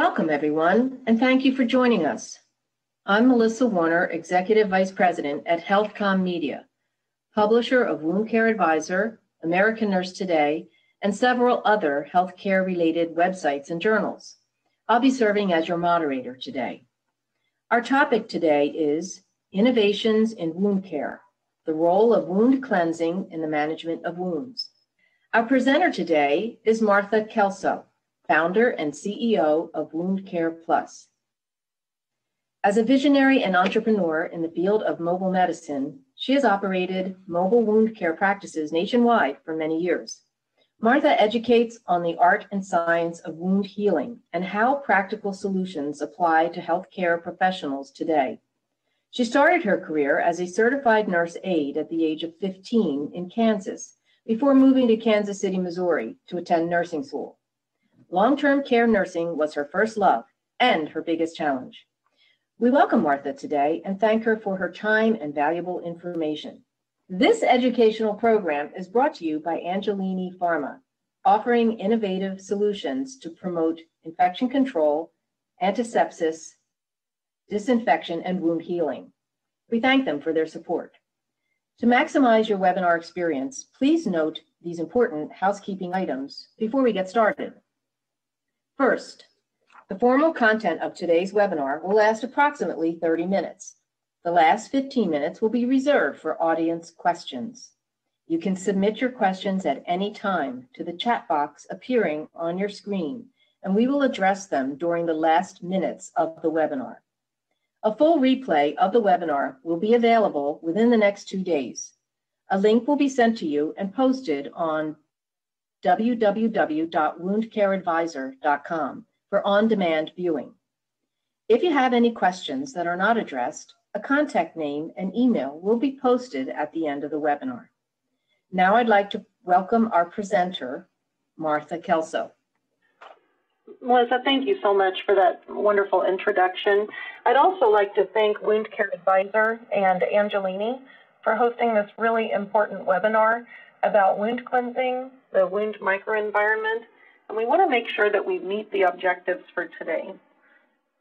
Welcome, everyone, and thank you for joining us. I'm Melissa Warner, Executive Vice President at HealthCom Media, publisher of Wound Care Advisor, American Nurse Today, and several other healthcare-related websites and journals. I'll be serving as your moderator today. Our topic today is Innovations in Wound Care, the role of wound cleansing in the management of wounds. Our presenter today is Martha Kelso, founder and CEO of Wound Care Plus. As a visionary and entrepreneur in the field of mobile medicine, she has operated mobile wound care practices nationwide for many years. Martha educates on the art and science of wound healing and how practical solutions apply to healthcare professionals today. She started her career as a certified nurse aide at the age of 15 in Kansas before moving to Kansas City, Missouri to attend nursing school. Long-term care nursing was her first love and her biggest challenge. We welcome Martha today and thank her for her time and valuable information. This educational program is brought to you by Angelini Pharma, offering innovative solutions to promote infection control, antisepsis, disinfection, and wound healing. We thank them for their support. To maximize your webinar experience, please note these important housekeeping items before we get started. First, the formal content of today's webinar will last approximately 30 minutes. The last 15 minutes will be reserved for audience questions. You can submit your questions at any time to the chat box appearing on your screen, and we will address them during the last minutes of the webinar. A full replay of the webinar will be available within the next 2 days. A link will be sent to you and posted on www.woundcareadvisor.com for on-demand viewing. If you have any questions that are not addressed, a contact name and email will be posted at the end of the webinar. Now I'd like to welcome our presenter, Martha Kelso. Melissa, thank you so much for that wonderful introduction. I'd also like to thank Wound Care Advisor and Angelini for hosting this really important webinar about wound cleansing, the wound microenvironment, and we want to make sure that we meet the objectives for today.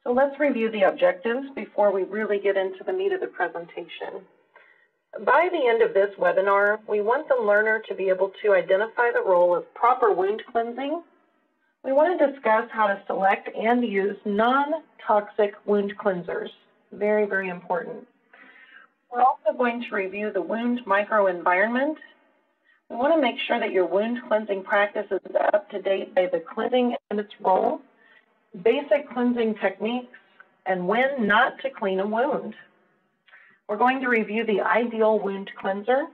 So let's review the objectives before we really get into the meat of the presentation. By the end of this webinar, we want the learner to be able to identify the role of proper wound cleansing. We want to discuss how to select and use non-toxic wound cleansers. Very, very important. We're also going to review the wound microenvironment. We want to make sure that your wound cleansing practice is up to date by the cleansing and its role, basic cleansing techniques, and when not to clean a wound. We're going to review the ideal wound cleanser,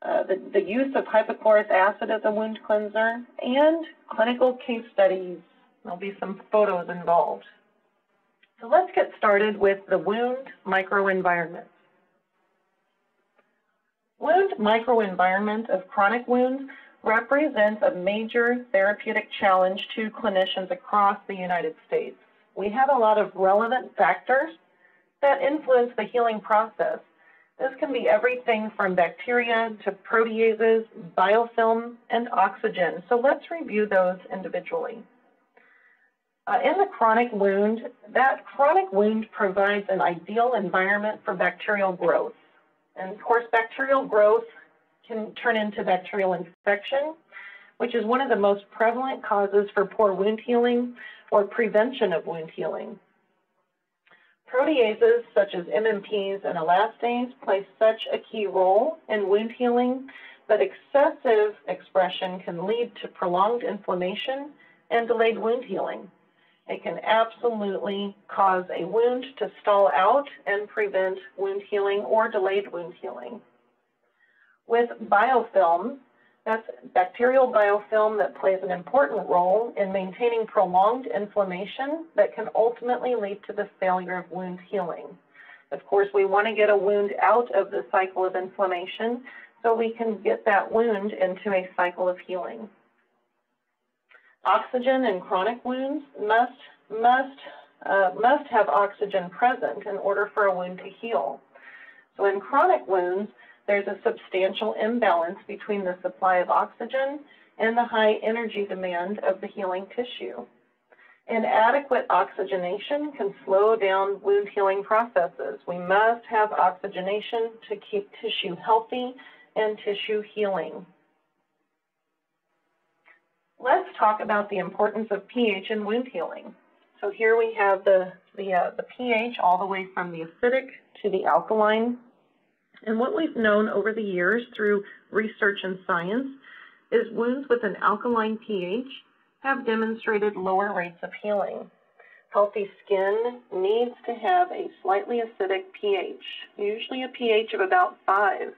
the use of hypochlorous acid as a wound cleanser, and clinical case studies. There'll be some photos involved. So let's get started with the wound microenvironment. Wound microenvironment of chronic wounds represents a major therapeutic challenge to clinicians across the United States. We have a lot of relevant factors that influence the healing process. This can be everything from bacteria to proteases, biofilm, and oxygen. So let's review those individually. In the chronic wound, that chronic wound provides an ideal environment for bacterial growth. And of course, bacterial growth can turn into bacterial infection, which is one of the most prevalent causes for poor wound healing or prevention of wound healing. Proteases such as MMPs and elastase play such a key role in wound healing that excessive expression can lead to prolonged inflammation and delayed wound healing. It can absolutely cause a wound to stall out and prevent wound healing or delayed wound healing. With biofilm, that's bacterial biofilm that plays an important role in maintaining prolonged inflammation that can ultimately lead to the failure of wound healing. Of course, we want to get a wound out of the cycle of inflammation so we can get that wound into a cycle of healing. Oxygen in chronic wounds must have oxygen present in order for a wound to heal. So in chronic wounds, there's a substantial imbalance between the supply of oxygen and the high energy demand of the healing tissue. And adequate oxygenation can slow down wound healing processes. We must have oxygenation to keep tissue healthy and tissue healing. Let's talk about the importance of pH in wound healing. So here we have the pH all the way from the acidic to the alkaline. And what we've known over the years through research and science is wounds with an alkaline pH have demonstrated lower rates of healing. Healthy skin needs to have a slightly acidic pH, usually a pH of about 5.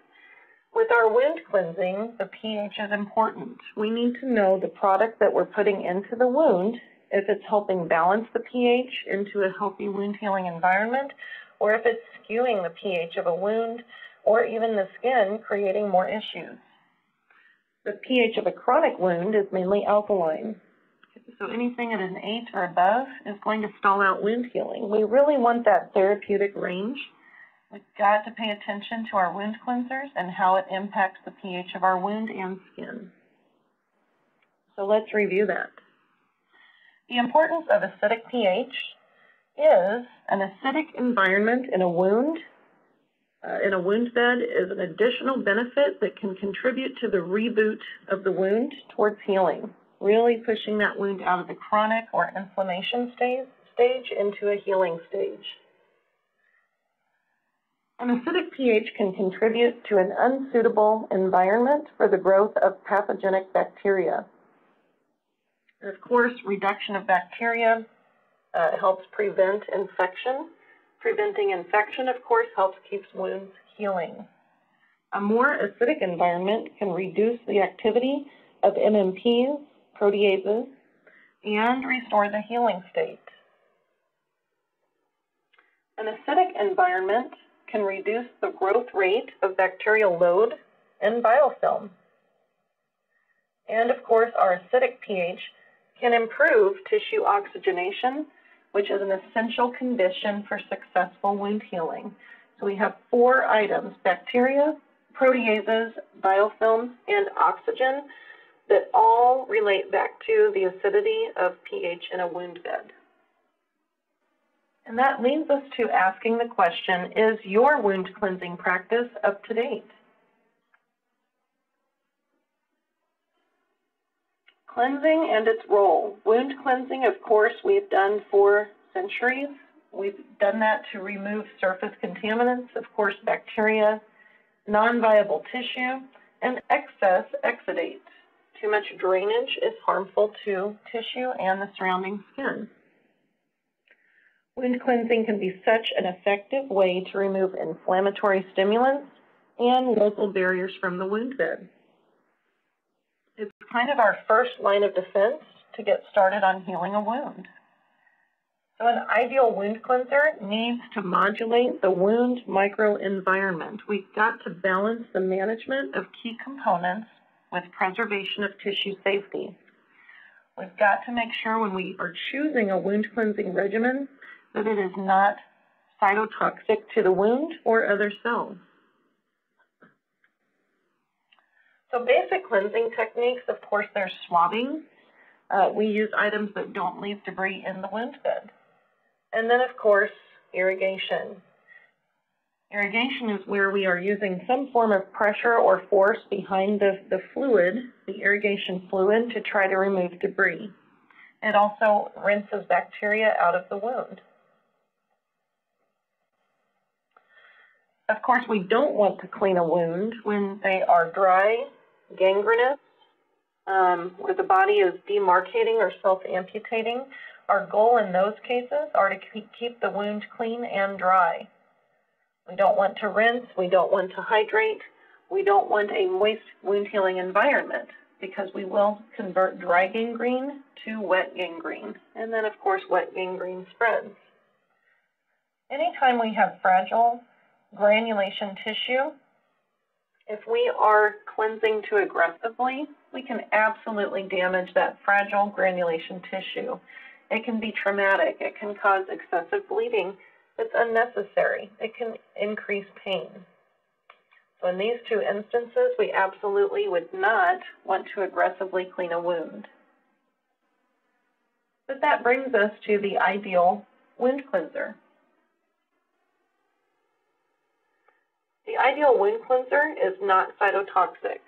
With our wound cleansing, the pH is important. We need to know the product that we're putting into the wound, if it's helping balance the pH into a healthy wound healing environment, or if it's skewing the pH of a wound, or even the skin, creating more issues. The pH of a chronic wound is mainly alkaline. So anything at an 8 or above is going to stall out wound healing. We really want that therapeutic range. We've got to pay attention to our wound cleansers and how it impacts the pH of our wound and skin. So let's review that. The importance of acidic pH is an acidic environment in a wound bed is an additional benefit that can contribute to the reboot of the wound towards healing, really pushing that wound out of the chronic or inflammation stage into a healing stage. An acidic pH can contribute to an unsuitable environment for the growth of pathogenic bacteria. And of course, reduction of bacteria helps prevent infection. Preventing infection, of course, helps keep wounds healing. A more acidic environment can reduce the activity of MMPs, proteases, and restore the healing state. An acidic environment can reduce the growth rate of bacterial load and biofilm. And of course, our acidic pH can improve tissue oxygenation, which is an essential condition for successful wound healing. So we have 4 items: bacteria, proteases, biofilm, and oxygen, that all relate back to the acidity of pH in a wound bed. And that leads us to asking the question, is your wound cleansing practice up to date? Cleansing and its role. Wound cleansing, of course, we've done for centuries. We've done that to remove surface contaminants, of course, bacteria, non-viable tissue, and excess exudate. Too much drainage is harmful to tissue and the surrounding skin. Wound cleansing can be such an effective way to remove inflammatory stimulants and local barriers from the wound bed. It's kind of our first line of defense to get started on healing a wound. So an ideal wound cleanser needs to modulate the wound microenvironment. We've got to balance the management of key components with preservation of tissue safety. We've got to make sure when we are choosing a wound cleansing regimen that it is not cytotoxic to the wound or other cells. So basic cleansing techniques, of course, there's swabbing. We use items that don't leave debris in the wound bed. And then, of course, irrigation. Irrigation is where we are using some form of pressure or force behind the fluid, the irrigation fluid, to try to remove debris. It also rinses bacteria out of the wound. Of course, we don't want to clean a wound when they are dry, gangrenous, where the body is demarcating or self-amputating. Our goal in those cases are to keep the wound clean and dry. We don't want to rinse, we don't want to hydrate, we don't want a moist wound healing environment, because we will convert dry gangrene to wet gangrene. And then, of course, wet gangrene spreads. Anytime we have fragile granulation tissue, if we are cleansing too aggressively, we can absolutely damage that fragile granulation tissue. It can be traumatic. It can cause excessive bleeding that's unnecessary. It can increase pain. So in these 2 instances, we absolutely would not want to aggressively clean a wound. But that brings us to the ideal wound cleanser. The ideal wound cleanser is not cytotoxic.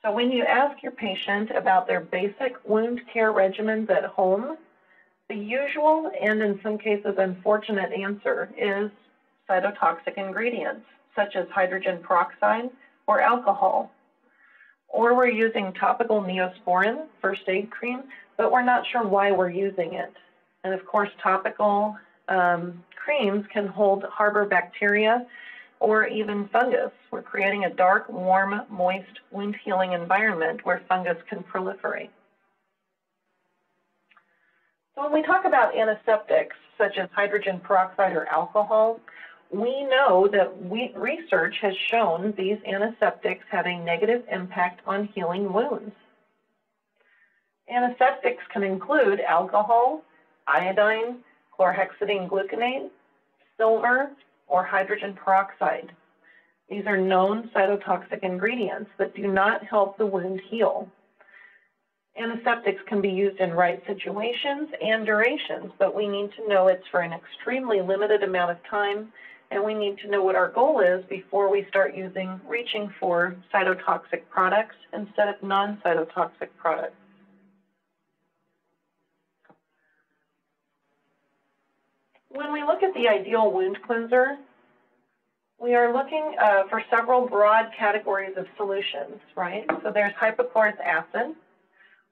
So when you ask your patient about their basic wound care regimens at home, the usual and in some cases unfortunate answer is cytotoxic ingredients, such as hydrogen peroxide or alcohol. Or we're using topical Neosporin first aid cream, but we're not sure why we're using it. And of course, topical creams can harbor bacteria or even fungus. We're creating a dark, warm, moist, wound healing environment where fungus can proliferate. So when we talk about antiseptics, such as hydrogen peroxide or alcohol, we know that research has shown these antiseptics have a negative impact on healing wounds. Antiseptics can include alcohol, iodine, chlorhexidine gluconate, silver, or hydrogen peroxide. These are known cytotoxic ingredients that do not help the wound heal. Antiseptics can be used in right situations and durations, but we need to know it's for an extremely limited amount of time, and we need to know what our goal is before we start reaching for cytotoxic products instead of non-cytotoxic products. When we look at the ideal wound cleanser, we are looking for several broad categories of solutions, right? So there's hypochlorous acid.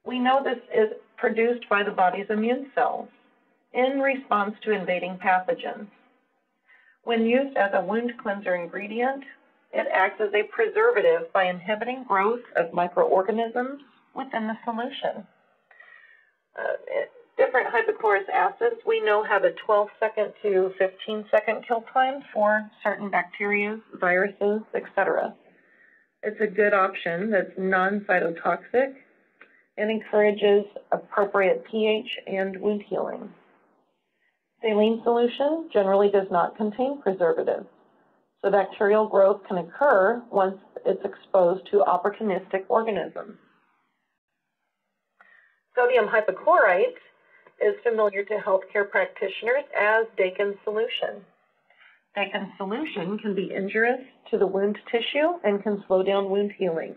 We know this is produced by the body's immune cells in response to invading pathogens. When used as a wound cleanser ingredient, it acts as a preservative by inhibiting growth of microorganisms within the solution. Different hypochlorous acids we know have a 12-second to 15-second kill time for certain bacteria, viruses, etc. It's a good option that's non-cytotoxic and encourages appropriate pH and wound healing. Saline solution generally does not contain preservatives, so bacterial growth can occur once it's exposed to opportunistic organisms. Sodium hypochlorite is familiar to healthcare practitioners as Dakin's solution. Dakin's solution can be injurious to the wound tissue and can slow down wound healing.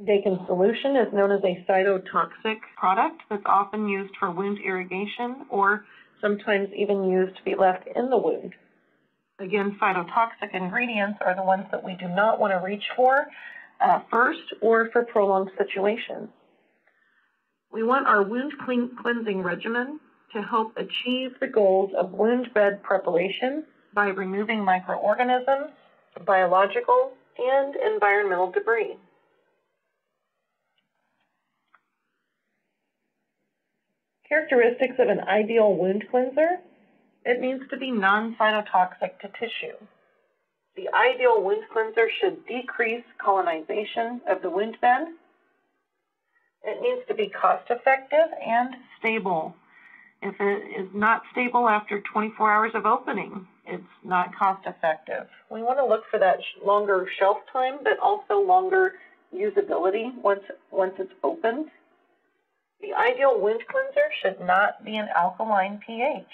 Dakin's solution is known as a cytotoxic product that's often used for wound irrigation or sometimes even used to be left in the wound. Again, cytotoxic ingredients are the ones that we do not want to reach for first or for prolonged situations. We want our wound cleansing regimen to help achieve the goals of wound bed preparation by removing microorganisms, biological, and environmental debris. Characteristics of an ideal wound cleanser: it needs to be non-cytotoxic to tissue. The ideal wound cleanser should decrease colonization of the wound bed. It needs to be cost-effective and stable. If it is not stable after 24 hours of opening, it's not cost-effective. We want to look for that longer shelf time, but also longer usability once it's opened. The ideal wound cleanser should not be an alkaline pH.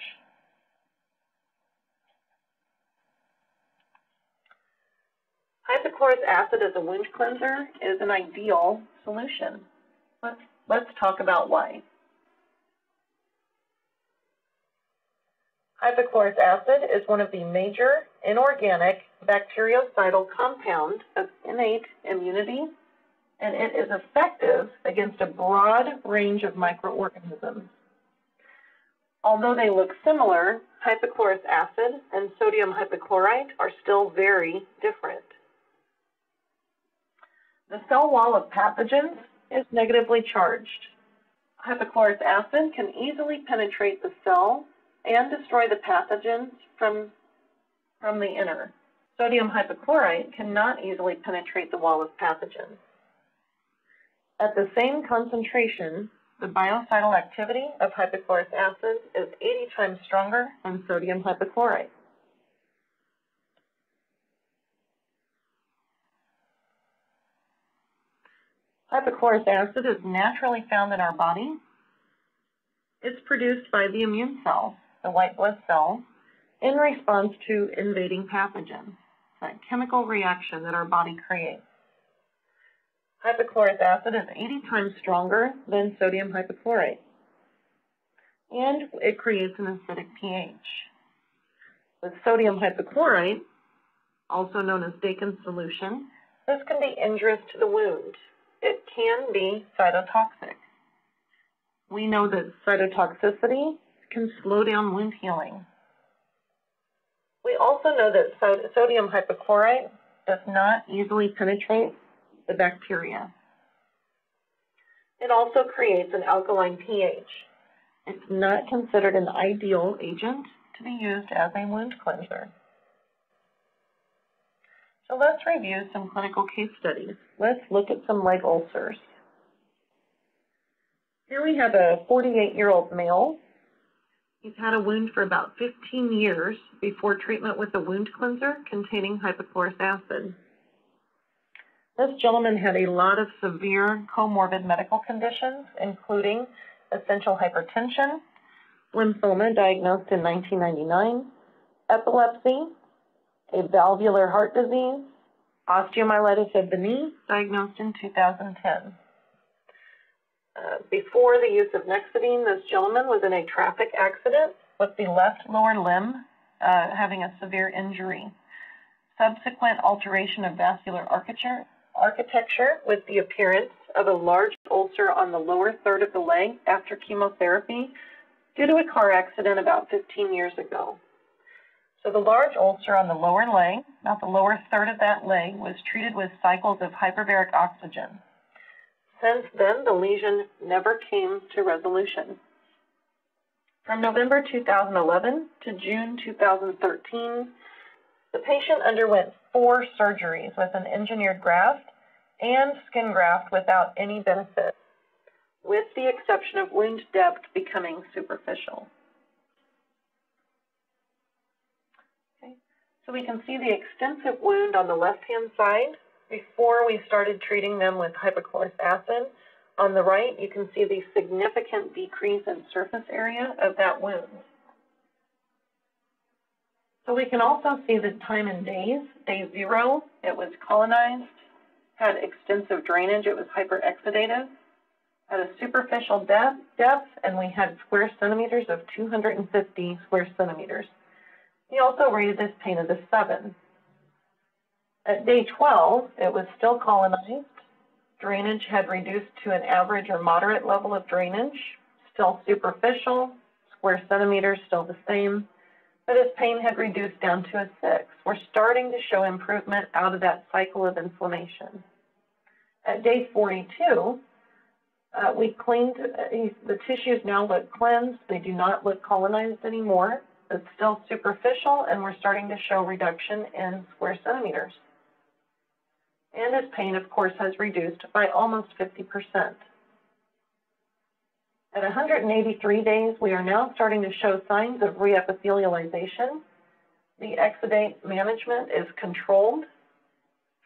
Hypochlorous acid as a wound cleanser is an ideal solution. Let's talk about why. Hypochlorous acid is one of the major inorganic bactericidal compounds of innate immunity, and it is effective against a broad range of microorganisms. Although they look similar, hypochlorous acid and sodium hypochlorite are still very different. The cell wall of pathogens is negatively charged. Hypochlorous acid can easily penetrate the cell and destroy the pathogens from the inner. Sodium hypochlorite cannot easily penetrate the wall of pathogens. At the same concentration, the biocidal activity of hypochlorous acid is 80 times stronger than sodium hypochlorite. Hypochlorous acid is naturally found in our body It's produced by the immune cells, the white blood cells, in response to invading pathogens. It's that chemical reaction that our body creates. Hypochlorous acid is 80 times stronger than sodium hypochlorite, and it creates an acidic pH. With sodium hypochlorite, also known as Dakin's solution, this can be injurious to the wound. It can be cytotoxic. We know that cytotoxicity can slow down wound healing. We also know that sodium hypochlorite does not easily penetrate the bacteria. It also creates an alkaline pH. It's not considered an ideal agent to be used as a wound cleanser. So let's review some clinical case studies. Let's look at some leg ulcers. Here we have a 48-year-old male. He's had a wound for about 15 years before treatment with a wound cleanser containing hypochlorous acid. This gentleman had a lot of severe comorbid medical conditions, including essential hypertension, lymphoma diagnosed in 1999, epilepsy, a valvular heart disease, osteomyelitis of the knee diagnosed in 2010. Before the use of Nexidine, this gentleman was in a traffic accident with the left lower limb having a severe injury. Subsequent alteration of vascular architecture with the appearance of a large ulcer on the lower third of the leg after chemotherapy due to a car accident about 15 years ago. So the large ulcer on the lower leg, not the lower third of that leg, was treated with cycles of hyperbaric oxygen. Since then, the lesion never came to resolution. From November 2011 to June 2013, the patient underwent 4 surgeries with an engineered graft and skin graft without any benefit, with the exception of wound depth becoming superficial. Okay. So we can see the extensive wound on the left-hand side before we started treating them with hypochlorous acid. On the right, you can see the significant decrease in surface area of that wound. So we can also see the time in days. Day 0, it was colonized, had extensive drainage, it was hyperexudative, had a superficial depth, and we had square centimeters of 250 square centimeters. He also rated this pain as a 7. At day 12, it was still colonized. Drainage had reduced to an average or moderate level of drainage, still superficial, square centimeters still the same, but his pain had reduced down to a 6. We're starting to show improvement out of that cycle of inflammation. At day 42, we cleaned, the tissues now look cleansed. They do not look colonized anymore. It's still superficial, and we're starting to show reduction in square centimeters. And his pain, of course, has reduced by almost 50%. At 183 days, we are now starting to show signs of reepithelialization. The exudate management is controlled,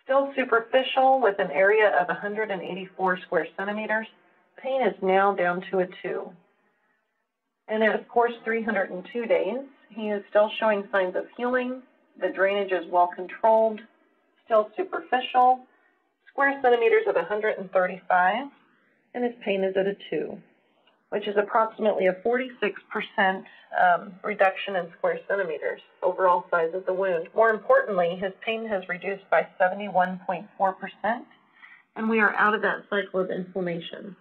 still superficial with an area of 184 square centimeters. Pain is now down to a 2. And at, of course, 302 days, he is still showing signs of healing. The drainage is well controlled, still superficial, square centimeters of 135, and his pain is at a 2, which is approximately a 46% reduction in square centimeters, overall size of the wound. More importantly, his pain has reduced by 71.4%, and we are out of that cycle of inflammation.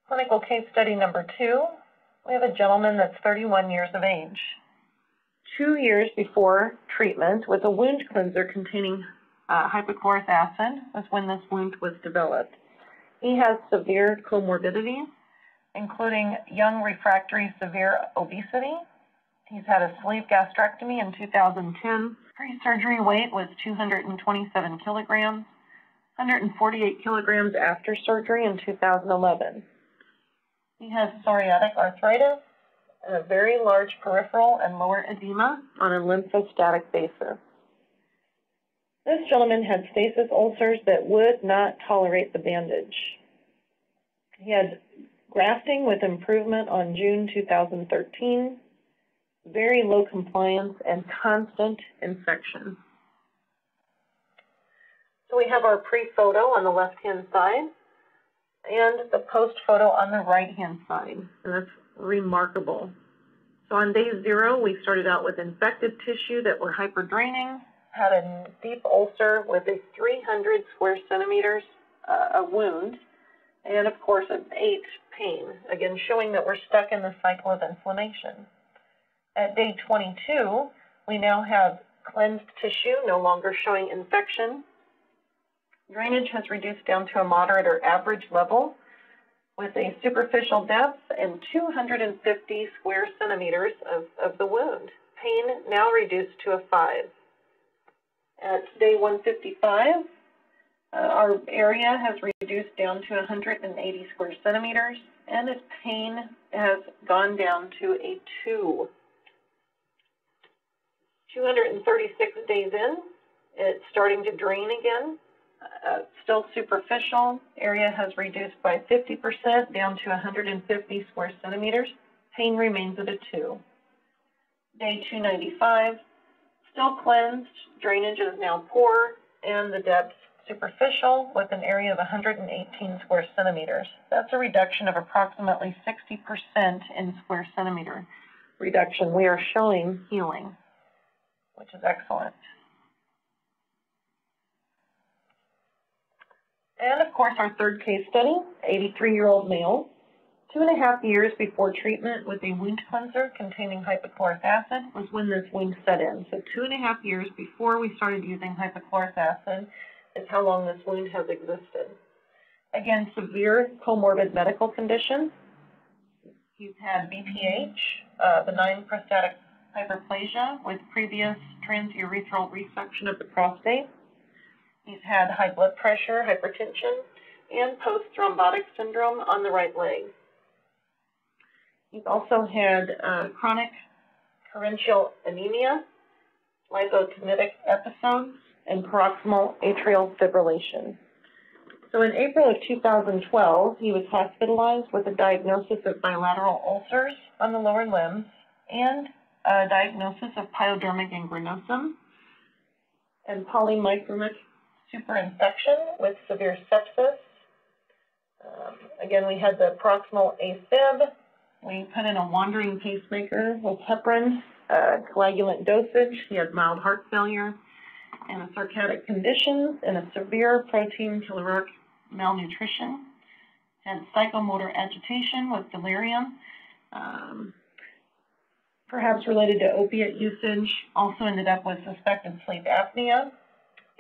Clinical case study number 2, we have a gentleman that's 31 years of age. 2 years before treatment with a wound cleanser containing hypochlorous acid was when this wound was developed. He has severe comorbidities, including young refractory severe obesity. He's had a sleeve gastrectomy in 2010. Pre-surgery weight was 227 kilograms, 148 kilograms after surgery in 2011. He has psoriatic arthritis and a very large peripheral and lower edema on a lymphostatic basis. This gentleman had stasis ulcers that would not tolerate the bandage. He had grafting with improvement on June 2013, very low compliance, and constant infection. So we have our pre-photo on the left-hand side and the post-photo on the right-hand side, and that's remarkable. So on day 0, we started out with infected tissue that were hyperdraining, had a deep ulcer with a 300 square centimeters a wound, and of course an 8 pain, again showing that we're stuck in the cycle of inflammation. At day 22, we now have cleansed tissue, no longer showing infection. Drainage has reduced down to a moderate or average level with a superficial depth and 250 square centimeters of the wound. Pain now reduced to a 5. At day 155, our area has reduced down to 180 square centimeters, and its pain has gone down to a 2. 236 days in, it's starting to drain again. Still superficial. Area has reduced by 50% down to 150 square centimeters. Pain remains at a 2. Day 295, still cleansed. Drainage is now poor, and the depth superficial with an area of 118 square centimeters. That's a reduction of approximately 60% in square centimeter reduction. We are showing healing, which is excellent. And of course, our third case study, 83-year-old male, 2.5 years before treatment with a wound cleanser containing hypochlorous acid was when this wound set in. So 2.5 years before we started using hypochlorous acid is how long this wound has existed. Again, severe comorbid medical condition. He's had BPH, benign prostatic hyperplasia with previous transurethral resection of the prostate. He's had high blood pressure, hypertension, and post-thrombotic syndrome on the right leg. He's also had chronic corrential anemia, lysotonitic episodes, and paroxysmal atrial fibrillation. So in April of 2012, he was hospitalized with a diagnosis of bilateral ulcers on the lower limbs and a diagnosis of pyoderma gangrenosum and polymicromic superinfection with severe sepsis. Again, we had the proximal AFib. We put in a wandering pacemaker with heparin, coagulant dosage. He had mild heart failure and a sarcadic conditions and a severe protein caloric malnutrition. Had psychomotor agitation with delirium, perhaps related to opiate usage. Also ended up with suspected sleep apnea.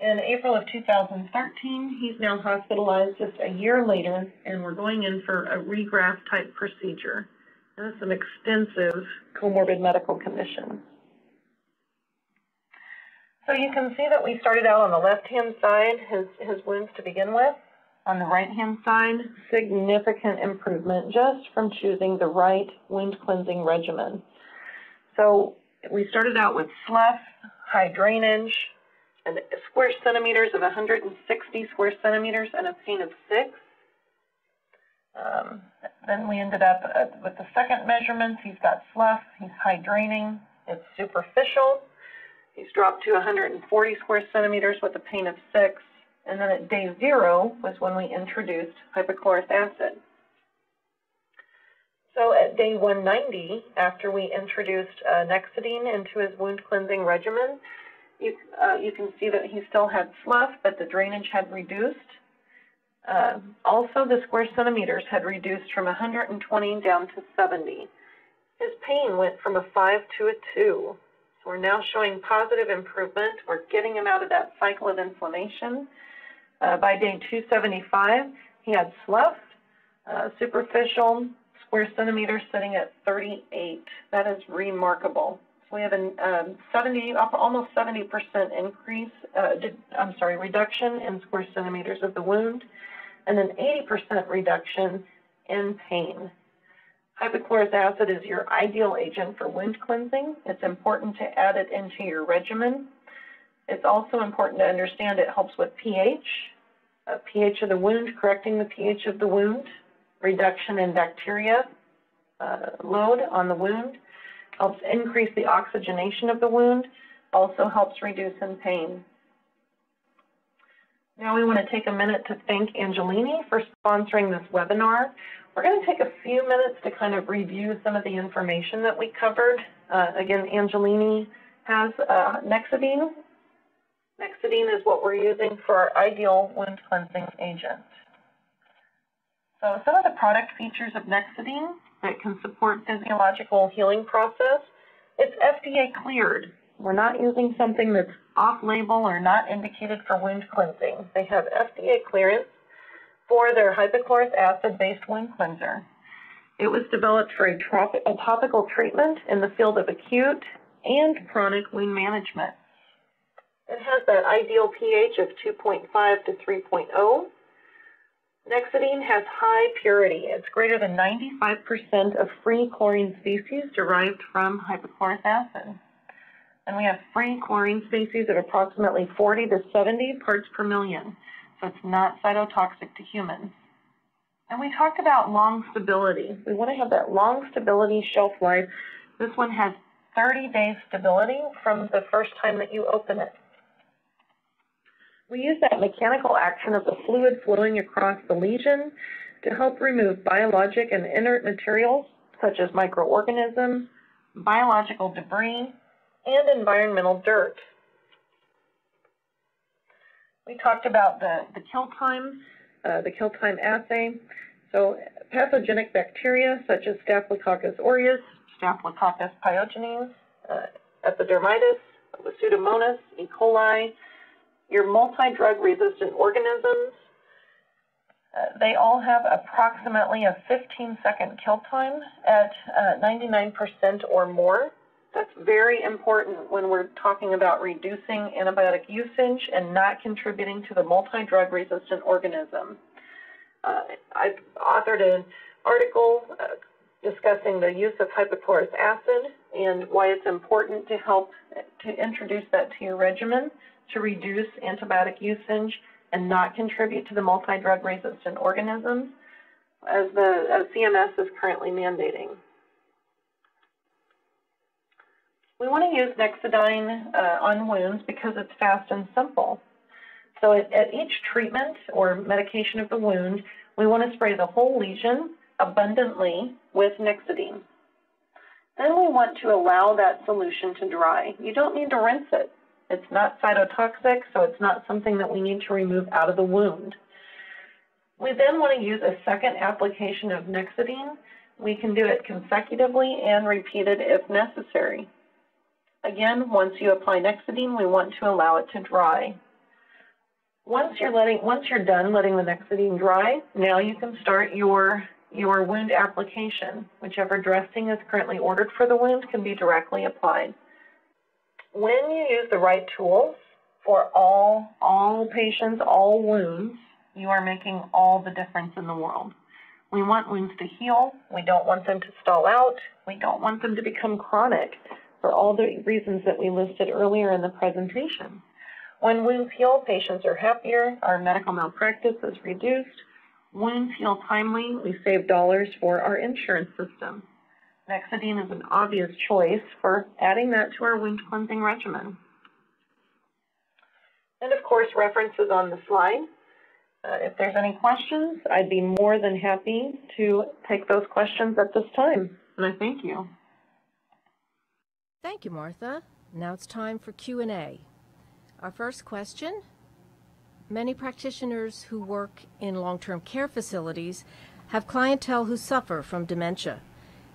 In April of 2013, he's now hospitalized just a year later, and we're going in for a regraft type procedure. And that's some extensive comorbid medical conditions. So you can see that we started out on the left-hand side, his wounds to begin with. On the right-hand side, significant improvement just from choosing the right wound cleansing regimen. So we started out with slough, high drainage, and square centimeters of 160 square centimeters and a pain of 6. Then we ended up with the second measurements. He's got slough, he's high draining, it's superficial. He's dropped to 140 square centimeters with a pain of 6. And then at day 0 was when we introduced hypochlorous acid. So at day 190, after we introduced Nexidine into his wound cleansing regimen, you can see that he still had slough, but the drainage had reduced. Also, the square centimeters had reduced from 120 down to 70. His pain went from a 5 to a 2. So we're now showing positive improvement. We're getting him out of that cycle of inflammation. By day 275, he had slough, superficial, square centimeters sitting at 38. That is remarkable. So we have a almost 70% increase, reduction in square centimeters of the wound, and an 80% reduction in pain. Hypochlorous acid is your ideal agent for wound cleansing. It's important to add it into your regimen. It's also important to understand it helps with pH of the wound, correcting the pH of the wound. reduction in bacteria load on the wound, helps increase the oxygenation of the wound, also helps reduce in pain. Now we want to take a minute to thank Angelini for sponsoring this webinar. We're going to take a few minutes to kind of review some of the information that we covered. Again, Angelini has Nexidine. Nexidine is what we're using for our ideal wound cleansing agent. So some of the product features of Nexidine that can support physiological healing process, it's FDA cleared. We're not using something that's off-label or not indicated for wound cleansing. They have FDA clearance for their hypochlorous acid-based wound cleanser. It was developed for a topical treatment in the field of acute and chronic wound management. It has that ideal pH of 2.5 to 3.0. Nexidine has high purity. It's greater than 95% of free chlorine species derived from hypochlorous acid. And we have free chlorine species of approximately 40 to 70 parts per million, so it's not cytotoxic to humans. And we talked about long stability. We want to have that long stability shelf life. This one has 30 days stability from the first time that you open it. We use that mechanical action of the fluid flowing across the lesion to help remove biologic and inert materials such as microorganisms, biological debris, and environmental dirt. We talked about the kill time assay. So pathogenic bacteria such as Staphylococcus aureus, Staphylococcus pyogenes, epidermidis, Pseudomonas, E. coli, your multi-drug resistant organisms, they all have approximately a 15-second kill time at 99% or more. That's very important when we're talking about reducing antibiotic usage and not contributing to the multi-drug resistant organism. I've authored an article discussing the use of hypochlorous acid and why it's important to help to introduce that to your regimen to reduce antibiotic usage and not contribute to the multi-drug resistant organisms as CMS is currently mandating. We want to use Nexidine on wounds because it's fast and simple. So at each treatment or medication of the wound, we want to spray the whole lesion abundantly with Nexidine. Then we want to allow that solution to dry. You don't need to rinse it. It's not cytotoxic, so it's not something that we need to remove out of the wound. We then want to use a second application of Nexidine. We can do it consecutively and repeated if necessary. Again, once you apply Nexidine, we want to allow it to dry. Once you're done letting the Nexidine dry, now you can start your wound application. Whichever dressing is currently ordered for the wound can be directly applied. When you use the right tools for all patients, all wounds, you are making all the difference in the world. We want wounds to heal. We don't want them to stall out. We don't want them to become chronic for all the reasons that we listed earlier in the presentation. When wounds heal, patients are happier, our medical malpractice is reduced, wounds heal timely, we save dollars for our insurance system. Nexidine is an obvious choice for adding that to our wound cleansing regimen. And of course, references on the slide. If there's any questions, I'd be more than happy to take those questions at this time. And I thank you. Thank you, Martha. Now it's time for Q&A. Our first question: many practitioners who work in long-term care facilities have clientele who suffer from dementia.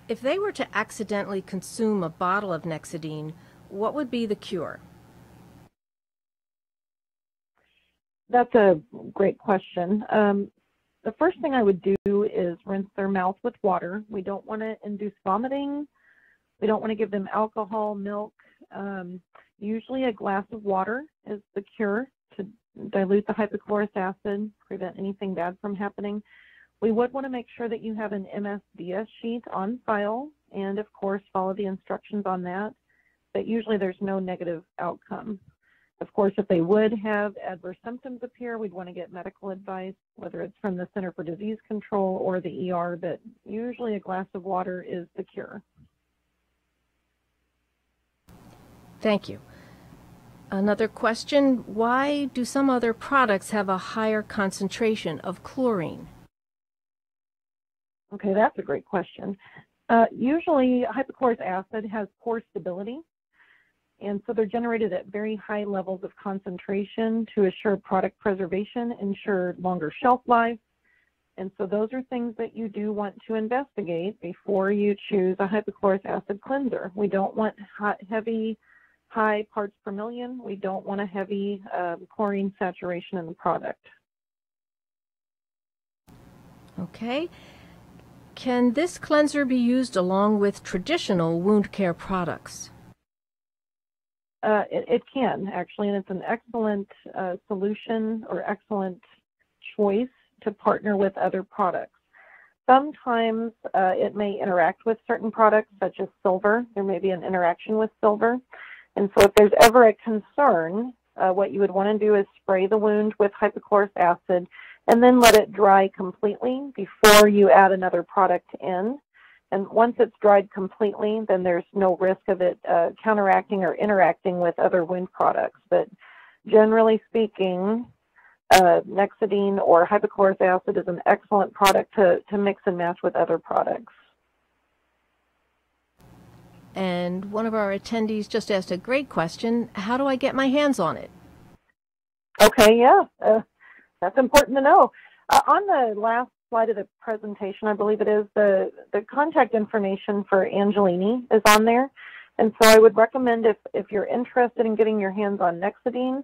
If they were to accidentally consume a bottle of Nexidine, what would be the cure? That's a great question. The first thing I would do is rinse their mouth with water. We don't want to induce vomiting. We don't want to give them alcohol, milk. Usually a glass of water is the cure to dilute the hypochlorous acid, prevent anything bad from happening. We would want to make sure that you have an MSDS sheet on file and, of course, follow the instructions on that. But usually there's no negative outcome. Of course, if they would have adverse symptoms appear, we'd want to get medical advice, whether it's from the Center for Disease Control or the ER, but usually a glass of water is the cure. Thank you. Another question, why do some other products have a higher concentration of chlorine? Okay, that's a great question. Usually hypochlorous acid has poor stability, and so they're generated at very high levels of concentration to assure product preservation, ensure longer shelf life. And so those are things that you do want to investigate before you choose a hypochlorous acid cleanser. We don't want high parts per million. We don't want a heavy chlorine saturation in the product. Okay. Can this cleanser be used along with traditional wound care products? It can, actually, and it's an excellent solution or excellent choice to partner with other products. Sometimes it may interact with certain products, such as silver. There may be an interaction with silver. And so if there's ever a concern, what you would want to do is spray the wound with hypochlorous acid and then let it dry completely before you add another product in. And once it's dried completely, then there's no risk of it counteracting or interacting with other wound products. But generally speaking, Nexidine or hypochlorous acid is an excellent product to mix and match with other products. And one of our attendees just asked a great question. How do I get my hands on it? Okay, yeah, that's important to know. On the last slide of the presentation, I believe it is, the contact information for Angelini is on there. And so I would recommend if you're interested in getting your hands on Nexidine,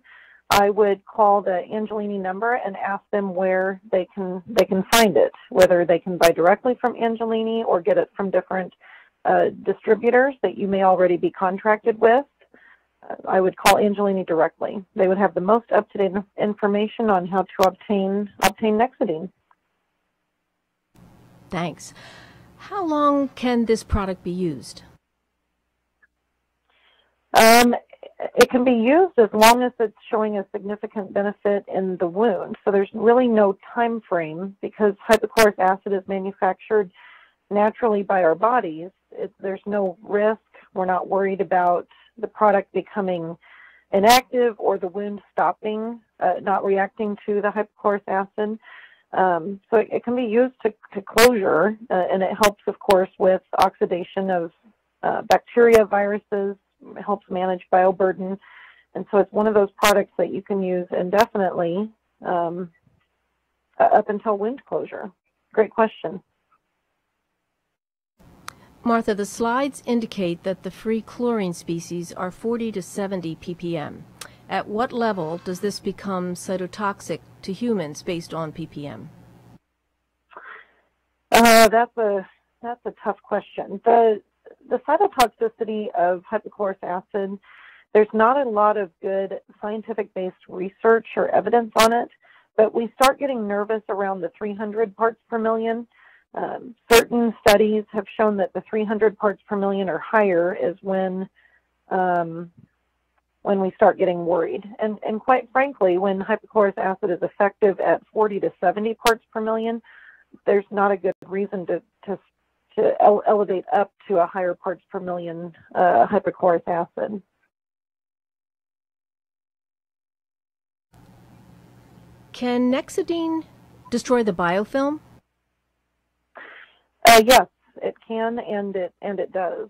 I would call the Angelini number and ask them where they can find it, whether they can buy directly from Angelini or get it from different distributors that you may already be contracted with. I would call Angelini directly. They would have the most up-to-date information on how to obtain Nexidine. Thanks. How long can this product be used? It can be used as long as it's showing a significant benefit in the wound. So there's really no time frame because hypochlorous acid is manufactured naturally by our bodies. There's no risk. We're not worried about the product becoming inactive or the wound stopping, not reacting to the hypochlorous acid. So it can be used to closure, and it helps, of course, with oxidation of bacteria, viruses. It helps manage bioburden. And so it's one of those products that you can use indefinitely up until wound closure. Great question. Martha, the slides indicate that the free chlorine species are 40 to 70 ppm. At what level does this become cytotoxic to humans based on ppm? That's a tough question. The cytotoxicity of hypochlorous acid, there's not a lot of good scientific-based research or evidence on it, but we start getting nervous around the 300 parts per million. Certain studies have shown that the 300 parts per million or higher is when we start getting worried. And quite frankly, when hypochlorous acid is effective at 40 to 70 parts per million, there's not a good reason to elevate up to a higher parts per million hypochlorous acid. Can Nexidine destroy the biofilm? Yes, it can, and it does.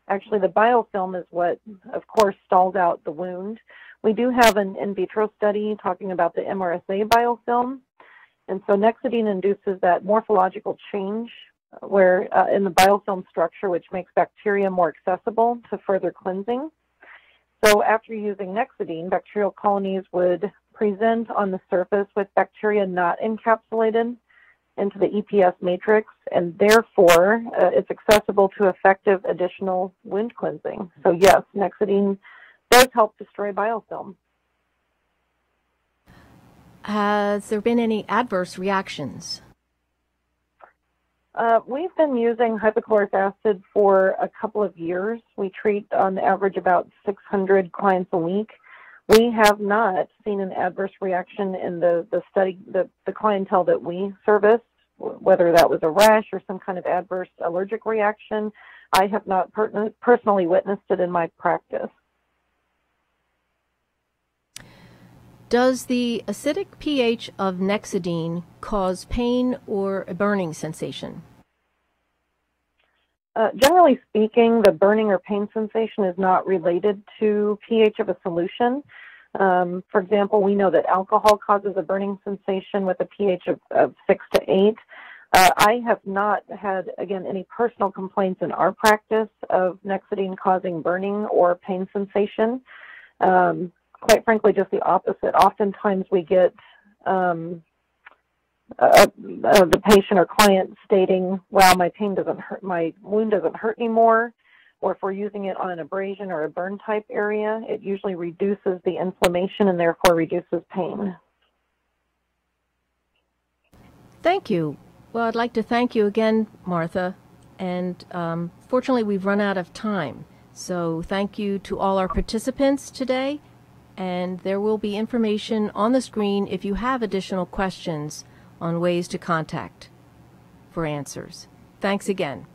Actually, the biofilm is what, of course, stalls out the wound. We do have an in vitro study talking about the MRSA biofilm, and so Nexidine induces that morphological change where in the biofilm structure, which makes bacteria more accessible to further cleansing. So after using Nexidine, bacterial colonies would present on the surface with bacteria not encapsulated into the EPS matrix, and therefore it's accessible to effective additional wound cleansing. So yes, Nexidine does help destroy biofilm. Has there been any adverse reactions? We've been using hypochlorous acid for a couple of years. We treat on average about 600 clients a week, We have not seen an adverse reaction in the clientele that we serviced, whether that was a rash or some kind of adverse allergic reaction. I have not personally witnessed it in my practice. Does the acidic pH of Nexidine cause pain or a burning sensation? Generally speaking, the burning or pain sensation is not related to pH of a solution. For example, we know that alcohol causes a burning sensation with a pH of 6 to 8. I have not had, again, any personal complaints in our practice of Nexidine causing burning or pain sensation. Quite frankly, just the opposite. Oftentimes we get the patient or client stating, "Wow, my pain doesn't hurt, my wound doesn't hurt anymore," or if we're using it on an abrasion or a burn type area, it usually reduces the inflammation and therefore reduces pain. Thank you. Well, I'd like to thank you again, Martha, and fortunately we've run out of time. So thank you to all our participants today, and there will be information on the screen if you have additional questions on ways to contact for answers. Thanks again.